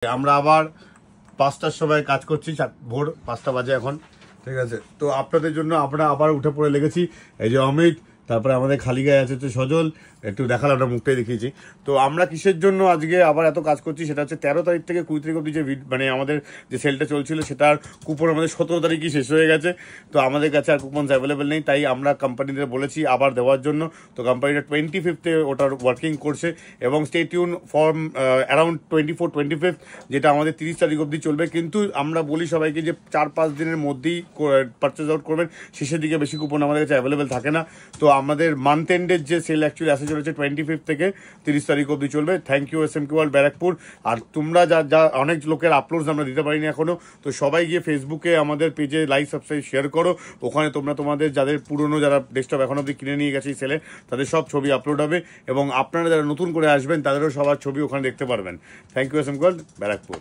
আমরা আবার 5টার সময় কাজ করছি, ভোর 5টা বাজে এখন, ঠিক আছে। তো আপনাদের জন্য আমরা আবার উঠে পড়ে লেগেছি। এই যে অমিত, তারপরে আমাদের খালি গায়ে আছে হচ্ছে সজল, একটু দেখালাম, আমরা মুখটাই দেখিয়েছি। তো আমরা কিসের জন্য আজকে আবার এত কাজ করছি সেটা হচ্ছে 13 তারিখ থেকে 20 তারিখ অবধি যে মানে আমাদের যে সেলটা চলছিল সেটার কুপন আমাদের 17 তারিখই শেষ হয়ে গেছে। তো আমাদের কাছে আর কুপন অ্যাভেলেবেল নেই, তাই আমরা কোম্পানিদের বলেছি আবার দেওয়ার জন্য। তো কোম্পানিটা 25th ওটার ওয়ার্কিং করছে এবং স্টে টিউন ফর অ্যারাউন্ড 24-25 যেটা আমাদের 30 তারিখ অবধি চলবে। কিন্তু আমরা বলি সবাইকে যে 4-5 দিনের মধ্যেই পারচেজ আউট করবেন, শেষের দিকে বেশি কুপন আমাদের কাছে অ্যাভেলেবেল থাকে না। তো আমাদের মান্থ এন্ডের যে সেল অ্যাকচুয়ালি আসে চলেছে 25 থেকে 30 তারিখ অবধি চলবে। Thank you SMQ world Barrackpore. আর তোমরা যা অনেক লোকের আপলোডস আমরা দিতে পারিনি এখনো, তো সবাই গিয়ে ফেসবুকে আমাদের পেজে লাইক সাবস্ক্রাইব শেয়ার করো। ওখানে তোমরা তোমাদের যাদের পুরনো যারা ডেস্কটপ এখন অবধি কিনে নিয়ে গেছে এই সেলে, তাদের সব ছবি আপলোড হবে এবং আপনারা যারা নতুন করে আসবেন তাদেরও সবার ছবি ওখানে দেখতে পারবেন। Thank you SMQ world Barrackpore.